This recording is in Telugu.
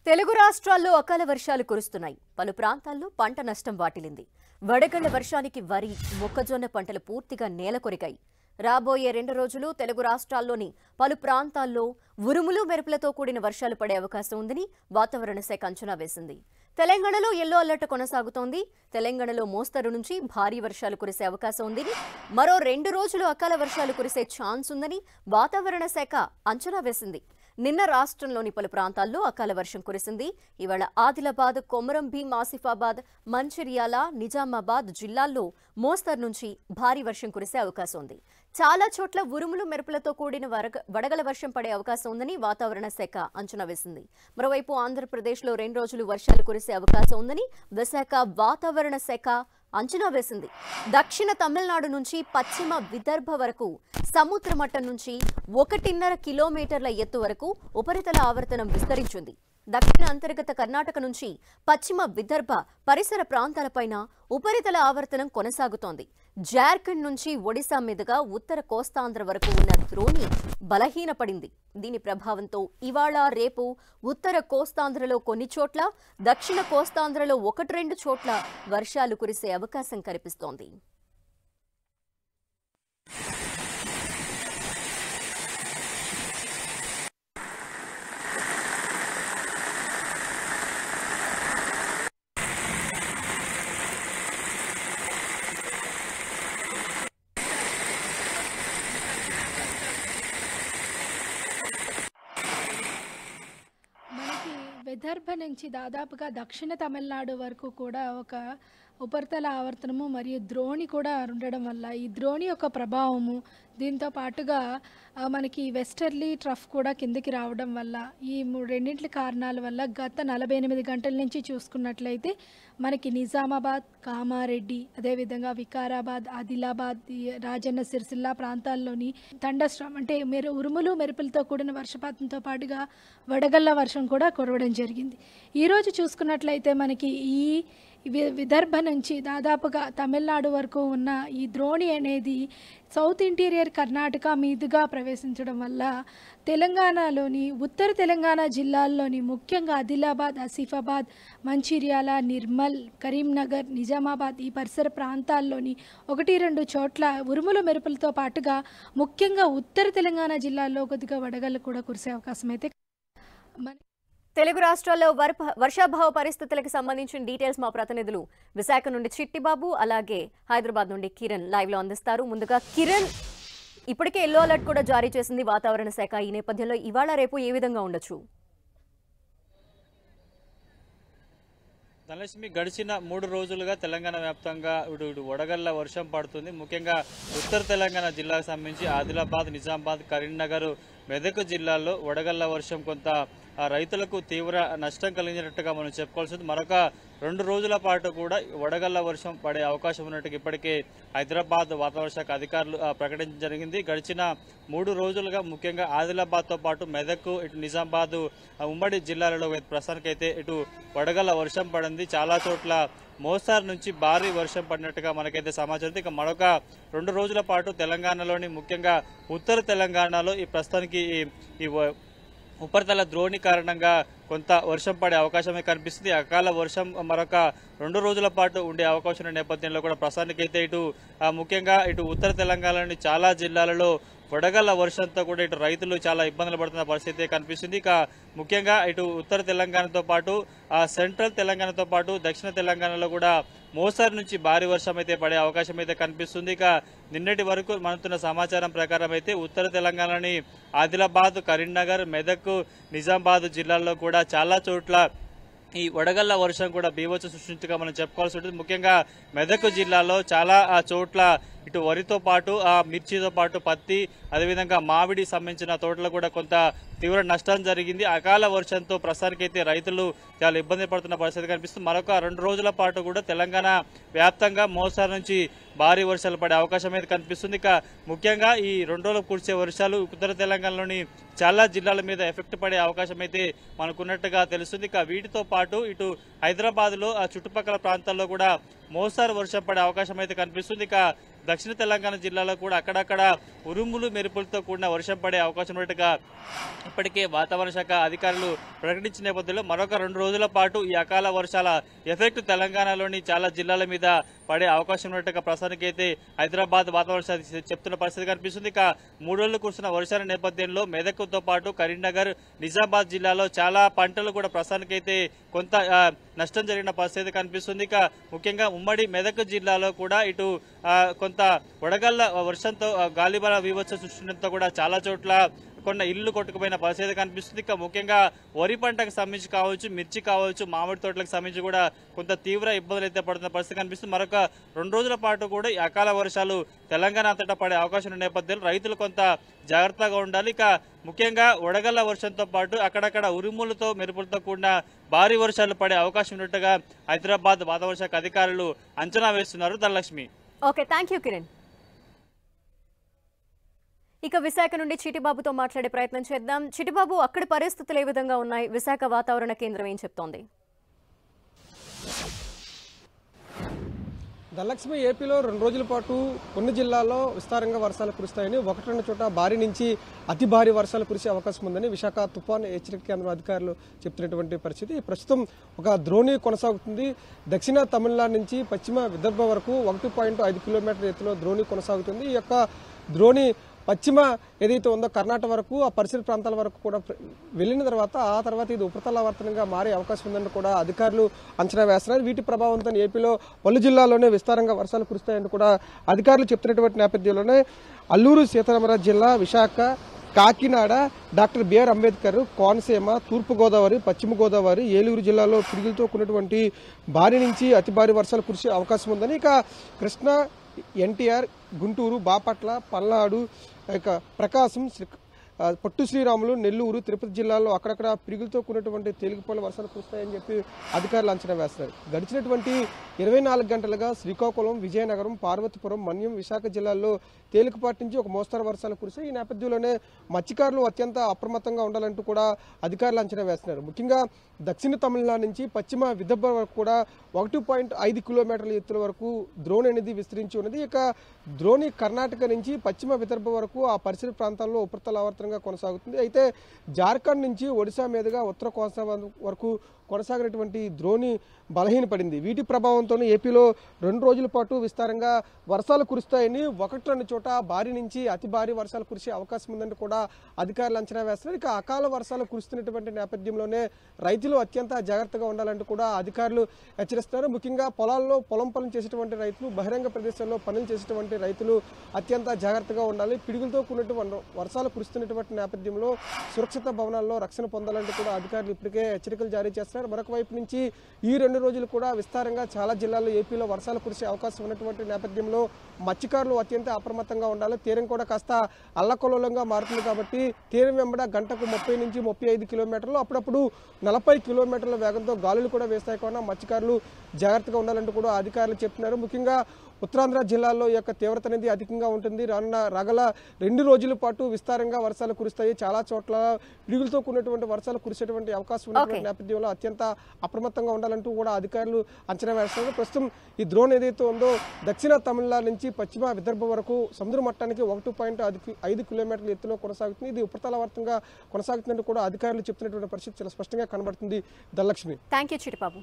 తెలుగు రాష్ట్రాల్లో అకాల వర్షాలు కురుస్తున్నాయి. పలు ప్రాంతాల్లో పంట నష్టం వాటిల్లింది. వడగళ్ల వర్షానికి వరి, మొక్కజొన్న పంటలు పూర్తిగా నేలకొరిగాయి. రాబోయే 2 రోజులు తెలుగు రాష్ట్రాల్లోని పలు ప్రాంతాల్లో ఉరుములు మెరుపులతో కూడిన వర్షాలు పడే అవకాశం ఉందని వాతావరణ శాఖ అంచనా వేసింది. తెలంగాణలో యెల్లో అలర్ట్ కొనసాగుతోంది. తెలంగాణలో మోస్తరు నుంచి భారీ వర్షాలు కురిసే అవకాశం ఉందని, మరో 2 రోజులు అకాల వర్షాలు కురిసే ఛాన్స్ ఉందని వాతావరణ శాఖ అంచనా వేసింది. నిన్న రాష్ట్రంలోని పలు ప్రాంతాల్లో అకాల వర్షం కురిసింది. ఇవాళ ఆదిలాబాద్, కొమరం భీం, ఆసిఫాబాద్, మంచిర్యాల, నిజామాబాద్ జిల్లాల్లో మోస్తరు నుంచి భారీ వర్షం కురిసే అవకాశం ఉంది. చాలా చోట్ల ఉరుములు మెరుపులతో కూడిన వడగల వర్షం పడే అవకాశం ఉందని వాతావరణ శాఖ అంచనా వేసింది. మరోవైపు ఆంధ్రప్రదేశ్లో 2 రోజులు వర్షాలు కురిసే అవకాశం ఉందని విశాఖ వాతావరణ శాఖ అంచనా వేసింది. దక్షిణ తమిళనాడు నుంచి పశ్చిమ విదర్భ వరకు సముద్ర మట్టం నుంచి 1.5 కిలోమీటర్ల ఎత్తు వరకు ఉపరితల ఆవర్తనం విస్తరించింది. దక్షిణ అంతర్గత కర్ణాటక నుంచి పశ్చిమ విదర్భ పరిసర ప్రాంతాలపైన ఉపరితల ఆవర్తనం కొనసాగుతోంది. జార్ఖండ్ నుంచి ఒడిశా మీదుగా ఉత్తర కోస్తాంధ్ర వరకు ఉన్న ద్రోణి బలహీనపడింది. దీని ప్రభావంతో ఇవాళ రేపు ఉత్తర కోస్తాంధ్రలో కొన్ని చోట్ల, దక్షిణ కోస్తాంధ్రలో 1-2 చోట్ల వర్షాలు కురిసే అవకాశం కనిపిస్తోంది. విదర్భ నుంచి దాదాపుగా దక్షిణ తమిళనాడు వరకు కూడా ఒక ఉపరితల ఆవర్తనము మరియు ద్రోణి కూడా ఉండడం వల్ల ఈ ద్రోణి యొక్క ప్రభావము, దీంతో పాటుగా మనకి వెస్టర్లీ ట్రఫ్ కూడా కిందకి రావడం వల్ల ఈ రెండింటి కారణాల వల్ల గత 48 గంటల నుంచి చూసుకున్నట్లయితే మనకి నిజామాబాద్, కామారెడ్డి, అదేవిధంగా వికారాబాద్, ఆదిలాబాద్, రాజన్న సిరిసిల్ల ప్రాంతాల్లోని థండర్స్టార్మ్ అంటే ఉరుములు మెరుపులతో కూడిన వర్షపాతంతో పాటుగా వడగళ్ల వర్షం కూడా కురవడం జరిగింది. ఈరోజు చూసుకున్నట్లయితే మనకి ఈ విదర్భ నుంచి దాదాపుగా తమిళనాడు వరకు ఉన్న ఈ ద్రోణి అనేది సౌత్ ఇంటీరియర్ కర్ణాటక మీదుగా ప్రవేశించడం వల్ల తెలంగాణలోని ఉత్తర తెలంగాణ జిల్లాల్లోని ముఖ్యంగా ఆదిలాబాద్, ఆసిఫాబాద్, మంచిర్యాల, నిర్మల్, కరీంనగర్, నిజామాబాద్ ఈ పరిసర ప్రాంతాల్లోని 1-2 చోట్ల ఉరుముల మెరుపులతో పాటుగా ముఖ్యంగా ఉత్తర తెలంగాణ జిల్లాల్లో కొద్దిగా వడగళ్ళు కూడా కురిసే అవకాశం అయితే తెలుగు రాష్ట్రాల్లో వర్షాభావ పరిస్థితులకు సంబంధించిన డీటెయిల్స్ మా ప్రతినిధులు విశాఖ నుండి చిట్టిబాబు, అలాగే హైదరాబాద్ నుండి కిరణ్ లైవ్ లో అందిస్తారు. ముందుగా కిరణ్, ఇప్పటికే యెల్లో అలర్ట్ కూడా జారీ చేసింది వాతావరణ శాఖ. ఈ నేపథ్యంలో ఇవాళ రేపు ఏ విధంగా ఉండొచ్చు? ధనలక్ష్మి, గడిచిన 3 రోజులుగా తెలంగాణ వ్యాప్తంగా ఇటు వడగళ్ల వర్షం పడుతుంది. ముఖ్యంగా ఉత్తర తెలంగాణ జిల్లాకు సంబంధించి ఆదిలాబాద్, నిజామాబాద్, కరీంనగర్, మెదక్ జిల్లాల్లో వడగళ్ల వర్షం కొంత రైతులకు తీవ్ర నష్టం కలిగినట్టుగా మనం చెప్పుకోవాల్సింది. మరొక 2 రోజుల పాటు కూడా వడగళ్ల వర్షం పడే అవకాశం ఉన్నట్టుగా ఇప్పటికే హైదరాబాద్ వాతావరణ శాఖ అధికారులు ప్రకటించడం జరిగింది. గడిచిన 3 రోజులుగా ముఖ్యంగా ఆదిలాబాద్తో పాటు మెదక్, ఇటు నిజామాబాద్ ఉమ్మడి జిల్లాలలో ప్రస్తుతానికైతే ఇటు వడగళ్ల వర్షం పడింది. చాలా చోట్ల మోస్తారు నుంచి భారీ వర్షం పడినట్టుగా మనకైతే సమాచారం. ఇక మరొక 2 రోజుల పాటు తెలంగాణలోని ముఖ్యంగా ఉత్తర తెలంగాణలో ఈ ప్రస్తుతానికి ఈ ఉపరితల ద్రోణి కారణంగా కొంత వర్షం పడే అవకాశమే కనిపిస్తుంది. అకాల వర్షం మరొక 2 రోజుల పాటు ఉండే అవకాశం ఉన్న నేపథ్యంలో కూడా ప్రస్తుతానికైతే ఇటు ముఖ్యంగా ఇటు ఉత్తర తెలంగాణలోని చాలా జిల్లాలలో వడగళ్ల వర్షంతో కూడా ఇటు రైతులు చాలా ఇబ్బందులు పడుతున్న పరిస్థితి కనిపిస్తుంది. ఇక ముఖ్యంగా ఇటు ఉత్తర తెలంగాణతో పాటు సెంట్రల్ తెలంగాణతో పాటు దక్షిణ తెలంగాణలో కూడా మోస్తరు నుంచి భారీ వర్షం అయితే పడే అవకాశం అయితే కనిపిస్తుంది. ఇక నిన్నటి వరకు మనతున్న సమాచారం ప్రకారం అయితే ఉత్తర తెలంగాణలోని ఆదిలాబాద్, కరీంనగర్, మెదక్, నిజామాబాద్ జిల్లాల్లో కూడా చాలా చోట్ల ఈ వడగళ్ల వర్షం కూడా బీభత్సం సృష్టించగా మనం చెప్పుకోవాల్సి ఉంటుంది. ముఖ్యంగా మెదక్ జిల్లాలో చాలా చోట్ల ఇటు వరితో పాటు మిర్చితో పాటు పత్తి, అదేవిధంగా మామిడి సంబంధించిన తోటలు కూడా కొంత తీవ్ర నష్టం జరిగింది. అకాల వర్షంతో ప్రస్తుతానికైతే రైతులు చాలా ఇబ్బంది పడుతున్న పరిస్థితి కనిపిస్తుంది. మరొక 2 రోజుల పాటు కూడా తెలంగాణ వ్యాప్తంగా మోస్తరు నుంచి భారీ వర్షాలు పడే అవకాశం అయితే కనిపిస్తుంది. ఇక ముఖ్యంగా ఈ 2 రోజులు కురిసే వర్షాలు ఉత్తర తెలంగాణలోని చాలా జిల్లాల మీద ఎఫెక్ట్ పడే అవకాశం అయితే మనకున్నట్టుగా తెలుస్తుంది. ఇక వీటితో పాటు ఇటు హైదరాబాద్లో చుట్టుపక్కల ప్రాంతాల్లో కూడా మోస్తరు వర్షం పడే అవకాశం అయితే కనిపిస్తుంది. ఇక దక్షిణ తెలంగాణ జిల్లాలో కూడా అక్కడక్కడ ఉరుములు మెరుపులతో కూడిన వర్షం పడే అవకాశం ఉన్నట్టుగా ఇప్పటికే వాతావరణ శాఖ అధికారులు ప్రకటించిన నేపథ్యంలో మరొక 2 రోజుల పాటు ఈ అకాల వర్షాల ఎఫెక్ట్ తెలంగాణలోని చాలా జిల్లాల మీద పడే అవకాశం ఉన్నట్టుగా ప్రస్తుతానికి అయితే హైదరాబాద్ వాతావరణ శాఖ చెప్తున్న పరిస్థితి కనిపిస్తుంది. ఇక 3 రోజులు కురుస్తున్న వర్షాల నేపథ్యంలో మెదక్తో పాటు కరీంనగర్, నిజామాబాద్ జిల్లాలో చాలా పంటలు కూడా ప్రస్తుతానికి అయితే కొంత నష్టం జరిగిన పరిస్థితి కనిపిస్తుంది. ఇక ముఖ్యంగా ఉమ్మడి మెదక్ జిల్లాలో కూడా ఇటు కొంత వడగళ్ల వర్షంతో గాలిబల వీవచ్చ సృష్టించడంతో కూడా చాలా చోట్ల కొన్ని ఇల్లు కొట్టుకుపోయిన పరిస్థితి కనిపిస్తుంది. ఇక ముఖ్యంగా వరి పంటకు సంబంధించి కావచ్చు, మిర్చి కావచ్చు, మామిడి తోటలకు సంబంధించి కూడా కొంత తీవ్ర ఇబ్బందులు అయితే పడుతున్న పరిస్థితి కనిపిస్తుంది. మరొక 2 రోజుల పాటు కూడా ఈ అకాల వర్షాలు తెలంగాణ అంతటా పడే అవకాశం ఉన్న నేపథ్యంలో రైతులు కొంత జాగ్రత్తగా ఉండాలి. ఇక ముఖ్యంగా వడగళ్ల వర్షంతో పాటు అక్కడక్కడ ఉరుములతో మెరుపులతో కూడిన భారీ వర్షాలు పడే అవకాశం ఉన్నట్టుగా హైదరాబాద్ వాతావరణ శాఖ అధికారులు అంచనా వేస్తున్నారు. Dhanalakshmi. Okay, thank you Kiran. ఇక విశాఖ నుండి చిటిబాబుతో మాట్లాడే ప్రయత్నం చేద్దాం. చిటిబాబు, అక్కడి పరిస్థితులు ఏ విధంగా ఉన్నాయి? విశాఖ వాతావరణ కేంద్రం ఏం చెప్తోంది? ధనలక్ష్మి, ఏపీలో 2 రోజుల పాటు కొన్ని జిల్లాల్లో విస్తారంగా వర్షాలు కురుస్తాయని, 1-2 చోట భారీ నుంచి అతి భారీ వర్షాలు కురిసే అవకాశం ఉందని విశాఖ తుఫాను హెచ్చరిక కేంద్రం అధికారులు చెప్తున్నటువంటి పరిస్థితి. ప్రస్తుతం ఒక ద్రోణి కొనసాగుతుంది. దక్షిణ తమిళనాడు నుంచి పశ్చిమ విదర్భ వరకు 1.5 కిలోమీటర్ల ఎత్తులో ద్రోణి కొనసాగుతుంది. ఈ యొక్క ద్రోణి పశ్చిమ ఏదైతే ఉందో కర్ణాటక వరకు, ఆ పరిసర ప్రాంతాల వరకు కూడా వెళ్ళిన తర్వాత ఇది ఉపరితలావర్తనంగా మారే అవకాశం ఉందని కూడా అధికారులు అంచనా వేస్తున్నారు. వీటి ప్రభావంతో ఏపీలో పలు జిల్లాల్లోనే విస్తారంగా వర్షాలు కురుస్తాయని కూడా అధికారులు చెప్తున్నటువంటి నేపథ్యంలోనే అల్లూరు సీతారామరాజు జిల్లా, విశాఖ, కాకినాడ, డాక్టర్ బిఆర్ అంబేద్కర్, కోనసీమ, తూర్పుగోదావరి, పశ్చిమ గోదావరి, ఏలూరు జిల్లాలో పిడుగులతో కూడినటువంటి భారీ నుంచి అతి భారీ వర్షాలు కురిసే అవకాశం ఉందని, ఇక కృష్ణా, ఎన్టీఆర్, గుంటూరు, బాపట్ల, పల్నాడు, ఇక ప్రకాశం, పొట్టు శ్రీరాములు, నెల్లూరు, తిరుపతి జిల్లాల్లో అక్కడక్కడ పిడుగులతో కూడినటువంటి తేలికపాటి వర్షాలు కురుస్తాయని చెప్పి అధికారులు అంచనా వేస్తారు. గడిచినటువంటి 24 గంటలుగా శ్రీకాకుళం, విజయనగరం, పార్వతీపురం, మన్యం, విశాఖ జిల్లాల్లో తేలికపాటి నుంచి ఒక మోస్తరు వర్షాలు కురిశాయి. ఈ నేపథ్యంలోనే మత్స్యకారులు అత్యంత అప్రమత్తంగా ఉండాలంటూ కూడా అధికారులు అంచనా వేస్తున్నారు. ముఖ్యంగా దక్షిణ తమిళనాడు నుంచి పశ్చిమ విదర్భ వరకు కూడా 1.5 కిలోమీటర్ల ఎత్తుల వరకు ద్రోణి అనేది విస్తరించి ఉన్నది. ఇక ద్రోణి కర్ణాటక నుంచి పశ్చిమ విదర్భ వరకు ఆ పరిసర ప్రాంతాల్లో ఉపరితలావర్తనంగా కొనసాగుతుంది. అయితే జార్ఖండ్ నుంచి ఒడిశా మీదుగా ఉత్తర కోస్తా వరకు కొనసాగినటువంటి ద్రోణి బలహీనపడింది. వీటి ప్రభావంతోనే ఏపీలో 2 రోజుల పాటు విస్తారంగా వర్షాలు కురుస్తాయని, 1-2 చోట భారీ నుంచి అతి భారీ వర్షాలు కురిసే అవకాశం ఉందని కూడా అధికారులు అంచనా వేస్తున్నారు. ఇక అకాల వర్షాలు కురుస్తున్నటువంటి నేపథ్యంలోనే రైతులు అత్యంత జాగ్రత్తగా ఉండాలంటూ కూడా అధికారులు హెచ్చరిస్తున్నారు. ముఖ్యంగా పొలాల్లో పొలం పనులు చేసేటువంటి రైతులు, బహిరంగ ప్రదేశాల్లో పనులు చేసేటువంటి రైతులు అత్యంత జాగ్రత్తగా ఉండాలి. పిడుగులతో కూడినటువంటి వర్షాలు కురుస్తున్నటువంటి నేపథ్యంలో సురక్షిత భవనాల్లో రక్షణ పొందాలంటూ కూడా అధికారులు ఇప్పటికే హెచ్చరికలు జారీ చేస్తున్నారు. మరొక వైపు నుంచి ఈ 2 రోజులు కూడా విస్తారంగా చాలా జిల్లాల్లో ఏపీలో వర్షాలు కురిసే అవకాశం ఉన్నటువంటి నేపథ్యంలో మత్స్యకారులు అత్యంత అప్రమత్తంగా ఉండాలి. తీరం కూడా కాస్త అల్లకల్లోలంగా మారుతుంది కాబట్టి తీరం వెంబడ గంటకు 30 నుంచి 35 కిలోమీటర్లు, అప్పుడప్పుడు 40 కిలోమీటర్ల వేగంతో గాలులు కూడా వేస్తాయి కావున మత్స్యకారులు జాగ్రత్తగా ఉండాలంటూ కూడా అధికారులు చెప్తున్నారు. ముఖ్యంగా ఉత్తరాంధ్ర జిల్లాల్లో ఈ యొక్క తీవ్రత అనేది అధికంగా ఉంటుంది. రాగల 2 రోజుల పాటు విస్తారంగా వర్షాలు కురుస్తాయి. చాలా చోట్ల పిడుగులతో కూడినటువంటి వర్షాలు కురిసేటువంటి అవకాశం ఉన్నటువంటి నేపథ్యంలో అత్యంత అప్రమత్తంగా ఉండాలంటూ కూడా అధికారులు అంచనా వేస్తున్నారు. ప్రస్తుతం ఈ ద్రోణి ఏదైతే ఉందో దక్షిణ తమిళనాడు నుంచి పశ్చిమ విదర్భ వరకు సముద్ర మట్టానికి 1.5 కిలోమీటర్ల ఎత్తులో కొనసాగుతుంది. ఇది ఉపరితలావర్తంగా కొనసాగుతుందంటూ కూడా అధికారులు చెప్తున్నటువంటి పరిస్థితి చాలా స్పష్టంగా కనబడుతుంది. ధనలక్ష్మి. Thank you Chitibabu.